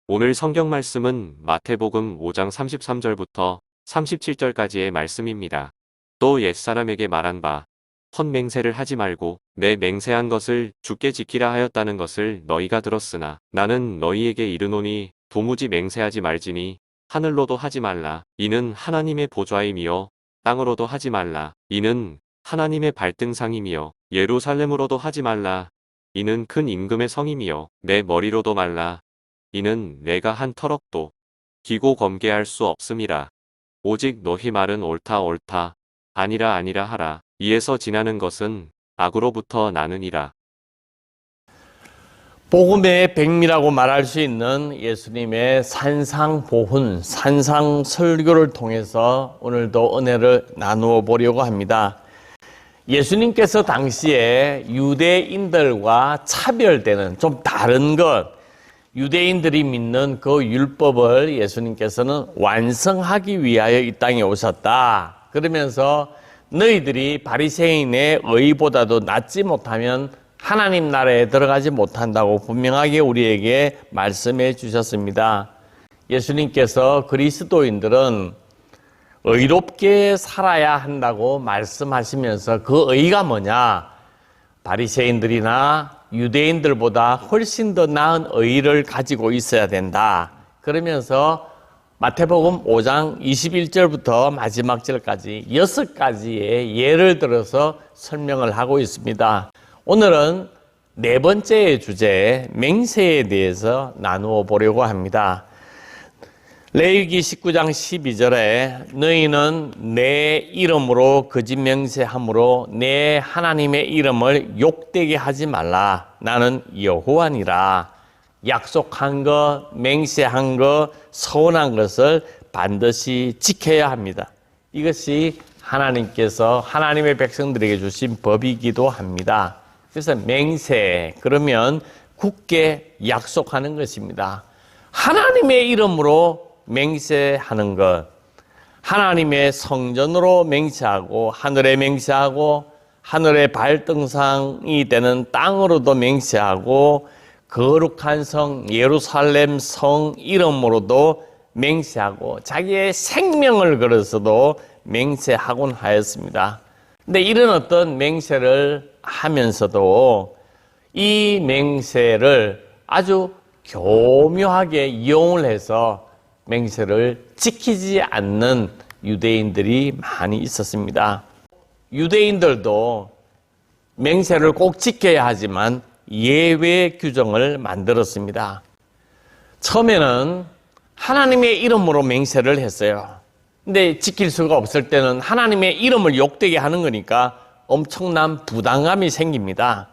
오늘 성경 말씀은 마태복음 5장 33절부터 37절까지의 말씀입니다. 또 옛사람에게 말한 바 헛맹세를 하지 말고 내 맹세한 것을 주께 지키라 하였다는 것을 너희가 들었으나 나는 너희에게 이르노니 도무지 맹세하지 말지니 하늘로도 하지 말라. 이는 하나님의 보좌임이요 땅으로도 하지 말라. 이는 하나님의 발등상임이요 예루살렘으로도 하지 말라. 이는 큰 임금의 성임이요 내 머리로도 말라. 이는 내가 한 터럭도 기고 검게할 수 없음이라. 오직 너희 말은 옳다 옳다 아니라 아니라 하라. 이에서 지나는 것은 악으로부터 나느니라. 복음의 백미라고 말할 수 있는 예수님의 산상보훈, 산상설교를 통해서 오늘도 은혜를 나누어 보려고 합니다. 예수님께서 당시에 유대인들과 차별되는 좀 다른 것, 유대인들이 믿는 그 율법을 예수님께서는 완성하기 위하여 이 땅에 오셨다. 그러면서 너희들이 바리새인의 의보다도 낫지 못하면 하나님 나라에 들어가지 못한다고 분명하게 우리에게 말씀해 주셨습니다. 예수님께서 그리스도인들은 의롭게 살아야 한다고 말씀하시면서 그 의가 뭐냐? 바리새인들이나 유대인들보다 훨씬 더 나은 의를 가지고 있어야 된다. 그러면서 마태복음 5장 21절부터 마지막 절까지 6가지의 예를 들어서 설명을 하고 있습니다. 오늘은 네 번째 주제 맹세에 대해서 나누어 보려고 합니다. 레위기 19장 12절에 너희는 내 이름으로 거짓 맹세함으로 내 하나님의 이름을 욕되게 하지 말라. 나는 여호와니라. 약속한 것, 맹세한 것, 서원한 것을 반드시 지켜야 합니다. 이것이 하나님께서 하나님의 백성들에게 주신 법이기도 합니다. 그래서 맹세, 그러면 굳게 약속하는 것입니다. 하나님의 이름으로 맹세하는 것, 하나님의 성전으로 맹세하고 하늘에 맹세하고 하늘의 발등상이 되는 땅으로도 맹세하고 거룩한 성 예루살렘 성 이름으로도 맹세하고 자기의 생명을 걸어서도 맹세하곤 하였습니다. 근데 이런 어떤 맹세를 하면서도 이 맹세를 아주 교묘하게 이용을 해서 맹세를 지키지 않는 유대인들이 많이 있었습니다. 유대인들도 맹세를 꼭 지켜야 하지만 예외 규정을 만들었습니다. 처음에는 하나님의 이름으로 맹세를 했어요. 근데 지킬 수가 없을 때는 하나님의 이름을 욕되게 하는 거니까 엄청난 부담감이 생깁니다.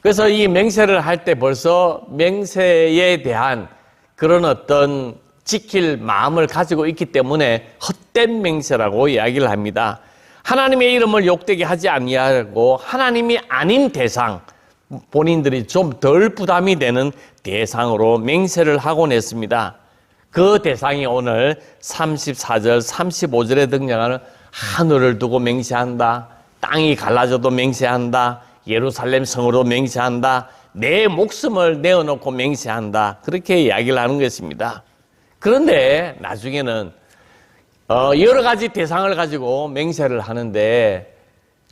그래서 이 맹세를 할 때 벌써 맹세에 대한 그런 어떤 지킬 마음을 가지고 있기 때문에 헛된 맹세라고 이야기를 합니다. 하나님의 이름을 욕되게 하지 아니하고 하나님이 아닌 대상, 본인들이 좀 덜 부담이 되는 대상으로 맹세를 하곤 했습니다. 그 대상이 오늘 34절, 35절에 등장하는 하늘을 두고 맹세한다, 땅이 갈라져도 맹세한다, 예루살렘 성으로 맹세한다, 내 목숨을 내어놓고 맹세한다, 그렇게 이야기를 하는 것입니다. 그런데 나중에는 여러 가지 대상을 가지고 맹세를 하는데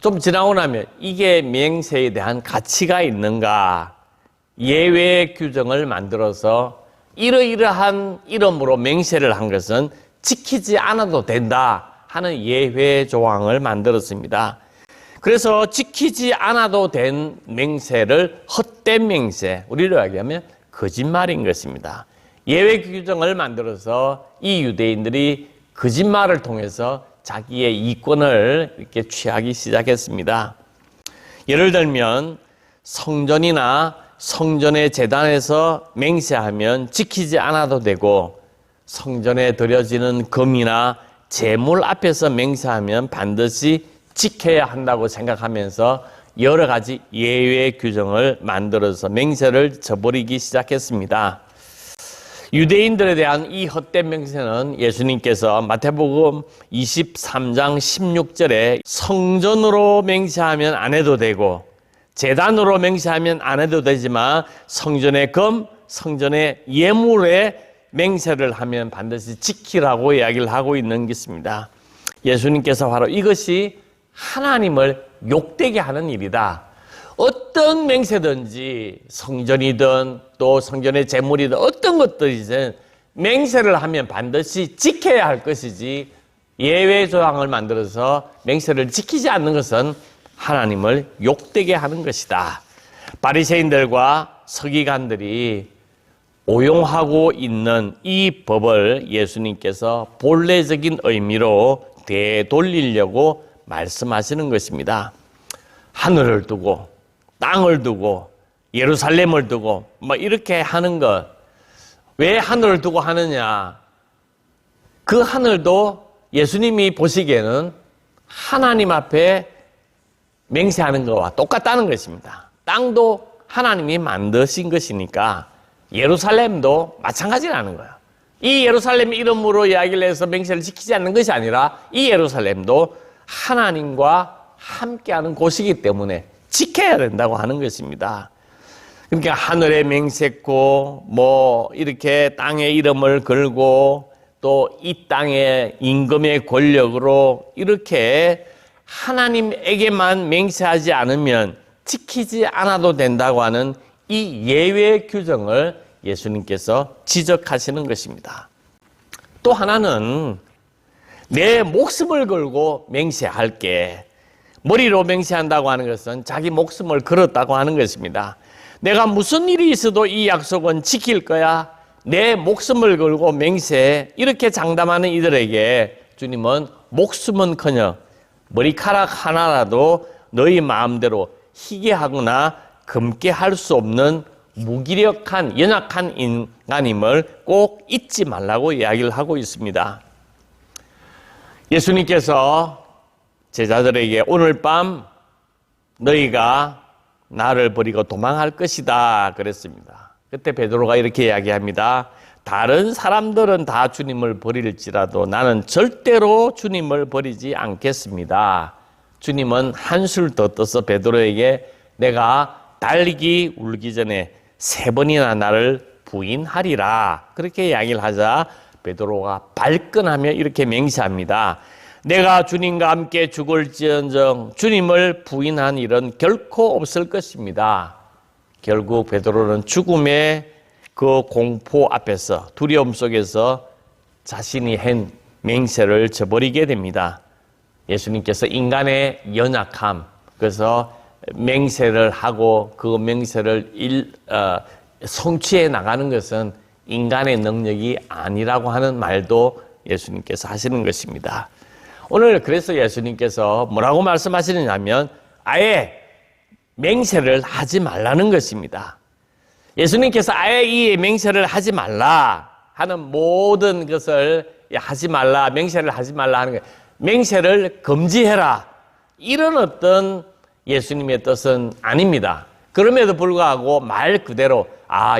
좀 지나고 나면 이게 맹세에 대한 가치가 있는가? 예외 규정을 만들어서 이러이러한 이름으로 맹세를 한 것은 지키지 않아도 된다 하는 예외 조항을 만들었습니다. 그래서 지키지 않아도 된 맹세를 헛된 맹세, 우리로 이야기하면 거짓말인 것입니다. 예외 규정을 만들어서 이 유대인들이 거짓말을 통해서 자기의 이권을 이렇게 취하기 시작했습니다. 예를 들면 성전이나 성전의 제단에서 맹세하면 지키지 않아도 되고 성전에 드려지는 금이나 제물 앞에서 맹세하면 반드시 지켜야 한다고 생각하면서 여러 가지 예외 규정을 만들어서 맹세를 저버리기 시작했습니다. 유대인들에 대한 이 헛된 맹세는 예수님께서 마태복음 23장 16절에 성전으로 맹세하면 안 해도 되고 제단으로 맹세하면 안 해도 되지만 성전의 금, 성전의 예물에 맹세를 하면 반드시 지키라고 이야기를 하고 있는 것입니다. 예수님께서 바로 이것이 하나님을 욕되게 하는 일이다. 어떤 맹세든지 성전이든 또 성전의 제물이든 어떤 것들이든 맹세를 하면 반드시 지켜야 할 것이지 예외 조항을 만들어서 맹세를 지키지 않는 것은 하나님을 욕되게 하는 것이다. 바리새인들과 서기관들이 오용하고 있는 이 법을 예수님께서 본래적인 의미로 되돌리려고 말씀하시는 것입니다. 하늘을 두고 땅을 두고 예루살렘을 두고 뭐 이렇게 하는 것, 왜 하늘을 두고 하느냐? 그 하늘도 예수님이 보시기에는 하나님 앞에 맹세하는 것과 똑같다는 것입니다. 땅도 하나님이 만드신 것이니까 예루살렘도 마찬가지라는 거예요. 이 예루살렘 이름으로 이야기를 해서 맹세를 지키지 않는 것이 아니라 이 예루살렘도 하나님과 함께하는 곳이기 때문에 지켜야 된다고 하는 것입니다. 그러니까 하늘에 맹세코 뭐 이렇게 땅의 이름을 걸고 또 이 땅의 임금의 권력으로 이렇게 하나님에게만 맹세하지 않으면 지키지 않아도 된다고 하는 이 예외 규정을 예수님께서 지적하시는 것입니다. 또 하나는 내 목숨을 걸고 맹세할게. 머리로 맹세한다고 하는 것은 자기 목숨을 걸었다고 하는 것입니다. 내가 무슨 일이 있어도 이 약속은 지킬 거야. 내 목숨을 걸고 맹세해. 이렇게 장담하는 이들에게 주님은 목숨은커녕 머리카락 하나라도 너희 마음대로 희게 하거나 금게 할 수 없는 무기력한 연약한 인간임을 꼭 잊지 말라고 이야기를 하고 있습니다. 예수님께서 제자들에게 오늘 밤 너희가 나를 버리고 도망할 것이다 그랬습니다. 그때 베드로가 이렇게 이야기합니다. 다른 사람들은 다 주님을 버릴지라도 나는 절대로 주님을 버리지 않겠습니다. 주님은 한술 더 떠서 베드로에게 내가 달기 울기 전에 3번이나 나를 부인하리라 그렇게 이야기를 하자 베드로가 발끈하며 이렇게 맹세합니다. 내가 주님과 함께 죽을지언정 주님을 부인한 일은 결코 없을 것입니다. 결국 베드로는 죽음의 그 공포 앞에서 두려움 속에서 자신이 한 맹세를 저버리게 됩니다. 예수님께서 인간의 연약함, 그래서 맹세를 하고 그 맹세를 성취해 나가는 것은 인간의 능력이 아니라고 하는 말도 예수님께서 하시는 것입니다. 오늘 그래서 예수님께서 뭐라고 말씀하시느냐면 아예 맹세를 하지 말라는 것입니다. 예수님께서 아예 이 맹세를 하지 말라 하는 모든 것을 하지 말라, 맹세를 하지 말라 하는 것, 맹세를 금지해라 이런 어떤 예수님의 뜻은 아닙니다. 그럼에도 불구하고 말 그대로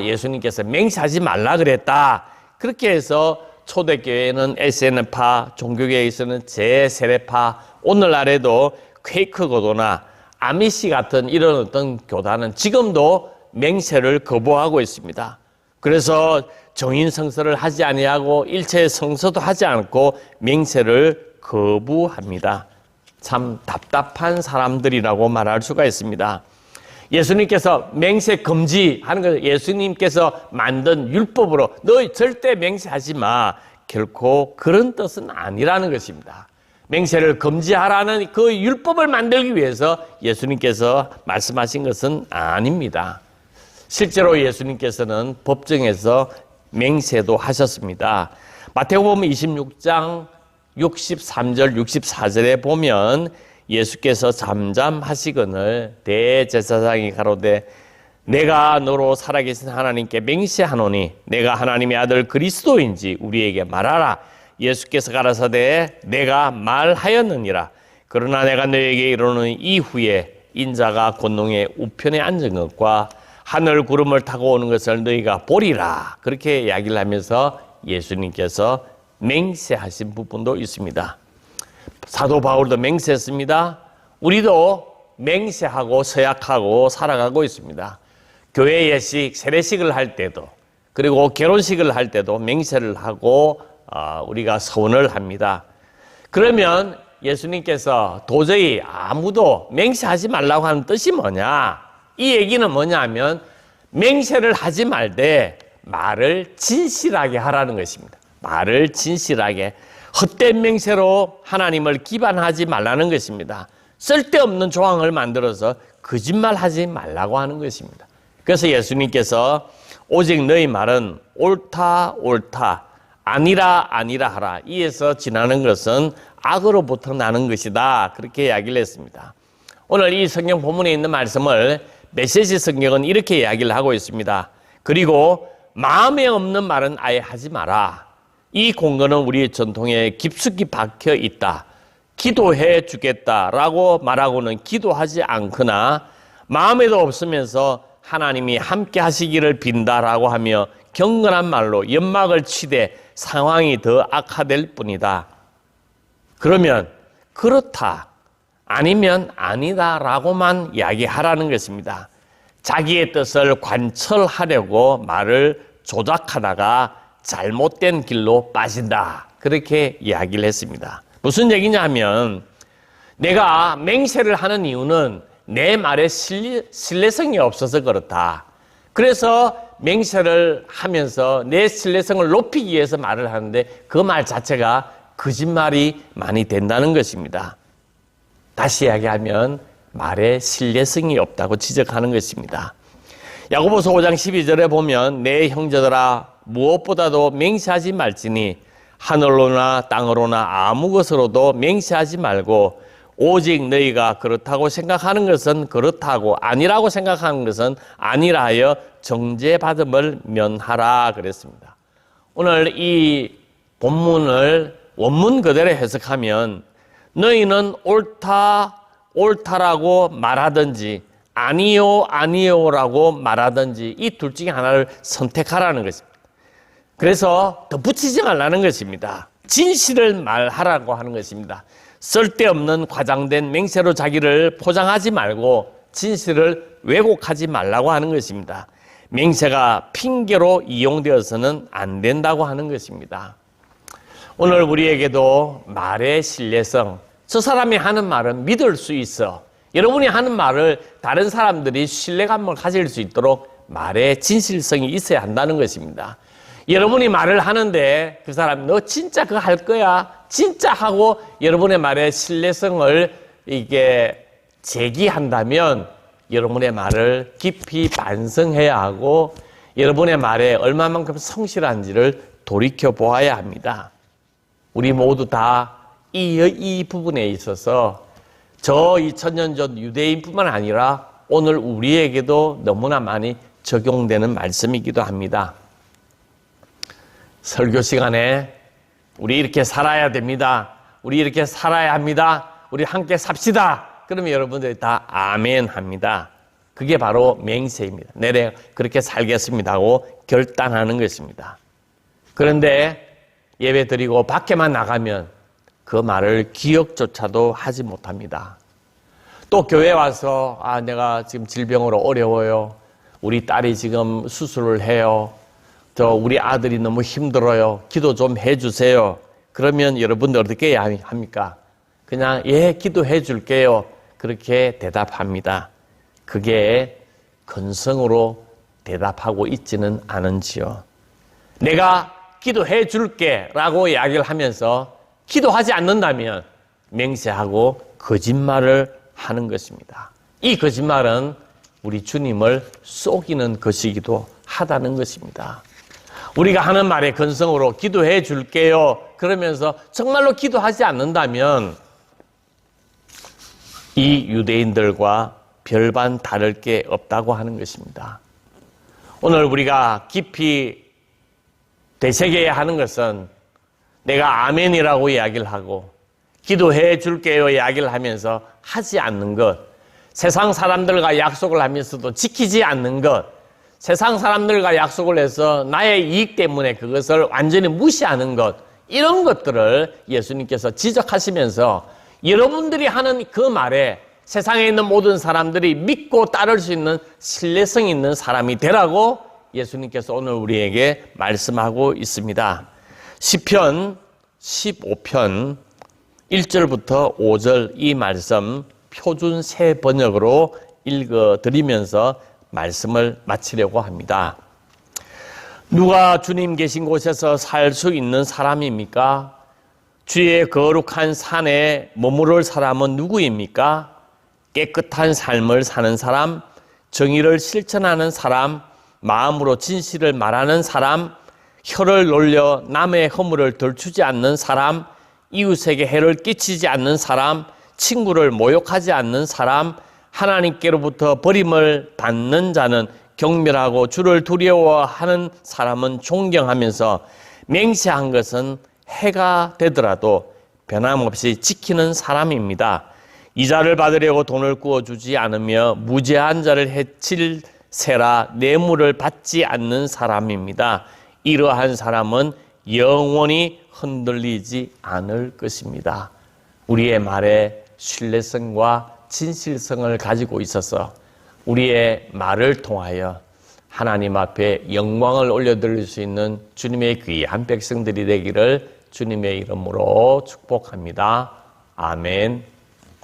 예수님께서 맹세하지 말라 그랬다. 그렇게 해서 초대교회는 SN파, 종교계에서는 제세례파, 오늘날에도 퀘이크 교도나 아미시 같은 이런 어떤 교단은 지금도 맹세를 거부하고 있습니다. 그래서 정인 성서를 하지 아니하고 일체 성서도 하지 않고 맹세를 거부합니다. 참 답답한 사람들이라고 말할 수가 있습니다. 예수님께서 맹세 금지하는 것은 예수님께서 만든 율법으로 너 절대 맹세하지 마. 결코 그런 뜻은 아니라는 것입니다. 맹세를 금지하라는 그 율법을 만들기 위해서 예수님께서 말씀하신 것은 아닙니다. 실제로 예수님께서는 법정에서 맹세도 하셨습니다. 마태복음 26장 63절 64절에 보면 예수께서 잠잠하시거늘 대제사장이 가로되 내가 너로 살아계신 하나님께 맹세하노니 내가 하나님의 아들 그리스도인지 우리에게 말하라. 예수께서 가라사대 내가 말하였느니라. 그러나 내가 너에게 이르노니 이후에 인자가 권능의 우편에 앉은 것과 하늘 구름을 타고 오는 것을 너희가 보리라. 그렇게 이야기를 하면서 예수님께서 맹세하신 부분도 있습니다. 사도 바울도 맹세했습니다. 우리도 맹세하고 서약하고 살아가고 있습니다. 교회 예식, 세례식을 할 때도 그리고 결혼식을 할 때도 맹세를 하고 우리가 서원을 합니다. 그러면 예수님께서 도저히 아무도 맹세하지 말라고 하는 뜻이 뭐냐? 이 얘기는 뭐냐면 맹세를 하지 말되 말을 진실하게 하라는 것입니다. 말을 진실하게, 헛된 맹세로 하나님을 기반하지 말라는 것입니다. 쓸데없는 조항을 만들어서 거짓말하지 말라고 하는 것입니다. 그래서 예수님께서 오직 너희 말은 옳다 옳다 아니라 아니라 하라. 이에서 지나는 것은 악으로부터 나는 것이다. 그렇게 이야기를 했습니다. 오늘 이 성경 본문에 있는 말씀을 메시지 성경은 이렇게 이야기를 하고 있습니다. 그리고 마음에 없는 말은 아예 하지 마라. 이 공건은 우리 전통에 깊숙이 박혀 있다. 기도해 주겠다라고 말하고는 기도하지 않거나 마음에도 없으면서 하나님이 함께 하시기를 빈다라고 하며 경건한 말로 연막을 치되 상황이 더 악화될 뿐이다. 그러면 그렇다, 아니면 아니다라고만 이야기하라는 것입니다. 자기의 뜻을 관철하려고 말을 조작하다가 잘못된 길로 빠진다. 그렇게 이야기를 했습니다. 무슨 얘기냐 하면 내가 맹세를 하는 이유는 내 말에 신뢰성이 없어서 그렇다. 그래서 맹세를 하면서 내 신뢰성을 높이기 위해서 말을 하는데 그 말 자체가 거짓말이 많이 된다는 것입니다. 다시 이야기하면 말에 신뢰성이 없다고 지적하는 것입니다. 야고보서 5장 12절에 보면 내 형제들아 무엇보다도 맹세하지 말지니 하늘로나 땅으로나 아무 것으로도 맹세하지 말고 오직 너희가 그렇다고 생각하는 것은 그렇다고 아니라고 생각하는 것은 아니라 하여 정죄받음을 면하라 그랬습니다. 오늘 이 본문을 원문 그대로 해석하면 너희는 옳다 옳다라고 말하든지 아니요 아니요라고 말하든지 이 둘 중에 하나를 선택하라는 것입니다. 그래서 덧붙이지 말라는 것입니다. 진실을 말하라고 하는 것입니다. 쓸데없는 과장된 맹세로 자기를 포장하지 말고 진실을 왜곡하지 말라고 하는 것입니다. 맹세가 핑계로 이용되어서는 안 된다고 하는 것입니다. 오늘 우리에게도 말의 신뢰성, 저 사람이 하는 말은 믿을 수 있어. 여러분이 하는 말을 다른 사람들이 신뢰감을 가질 수 있도록 말의 진실성이 있어야 한다는 것입니다. 여러분이 말을 하는데 그 사람 너 진짜 그거 할 거야? 진짜 하고 여러분의 말에 신뢰성을 이게 제기한다면 여러분의 말을 깊이 반성해야 하고 여러분의 말에 얼마만큼 성실한지를 돌이켜 보아야 합니다. 우리 모두 다 이 부분에 있어서 저 2000년 전 유대인뿐만 아니라 오늘 우리에게도 너무나 많이 적용되는 말씀이기도 합니다. 설교 시간에 우리 이렇게 살아야 됩니다. 우리 이렇게 살아야 합니다. 우리 함께 삽시다. 그러면 여러분들이 다 아멘 합니다. 그게 바로 맹세입니다. 내가 그렇게 살겠습니다 하고 결단하는 것입니다. 그런데 예배 드리고 밖에만 나가면 그 말을 기억조차도 하지 못합니다. 또 교회 와서 내가 지금 질병으로 어려워요. 우리 딸이 지금 수술을 해요. 우리 아들이 너무 힘들어요. 기도 좀 해주세요. 그러면 여러분들 어떻게 합니까? 그냥 예, 기도해 줄게요. 그렇게 대답합니다. 그게 근성으로 대답하고 있지는 않은지요. 내가 기도해 줄게 라고 이야기를 하면서 기도하지 않는다면 맹세하고 거짓말을 하는 것입니다. 이 거짓말은 우리 주님을 속이는 것이기도 하다는 것입니다. 우리가 하는 말의 근성으로 기도해 줄게요 그러면서 정말로 기도하지 않는다면 이 유대인들과 별반 다를 게 없다고 하는 것입니다. 오늘 우리가 깊이 되새겨야 하는 것은 내가 아멘이라고 이야기를 하고 기도해 줄게요 이야기를 하면서 하지 않는 것, 세상 사람들과 약속을 하면서도 지키지 않는 것, 세상 사람들과 약속을 해서 나의 이익 때문에 그것을 완전히 무시하는 것, 이런 것들을 예수님께서 지적하시면서 여러분들이 하는 그 말에 세상에 있는 모든 사람들이 믿고 따를 수 있는 신뢰성 있는 사람이 되라고 예수님께서 오늘 우리에게 말씀하고 있습니다. 시편 15편 1절부터 5절 이 말씀 표준 새 번역으로 읽어드리면서 말씀을 마치려고 합니다. 누가 주님 계신 곳에서 살 수 있는 사람입니까? 주의 거룩한 산에 머무를 사람은 누구입니까? 깨끗한 삶을 사는 사람, 정의를 실천하는 사람, 마음으로 진실을 말하는 사람, 혀를 놀려 남의 허물을 덜추지 않는 사람, 이웃에게 해를 끼치지 않는 사람, 친구를 모욕하지 않는 사람, 하나님께로부터 버림을 받는 자는 경멸하고 주를 두려워하는 사람은 존경하면서 맹세한 것은 해가 되더라도 변함없이 지키는 사람입니다. 이자를 받으려고 돈을 구워주지 않으며 무죄한 자를 해칠 세라 뇌물을 받지 않는 사람입니다. 이러한 사람은 영원히 흔들리지 않을 것입니다. 우리의 말에 신뢰성과 진실성을 가지고 있어서 우리의 말을 통하여 하나님 앞에 영광을 올려드릴 수 있는 주님의 귀한 백성들이 되기를 주님의 이름으로 축복합니다. 아멘.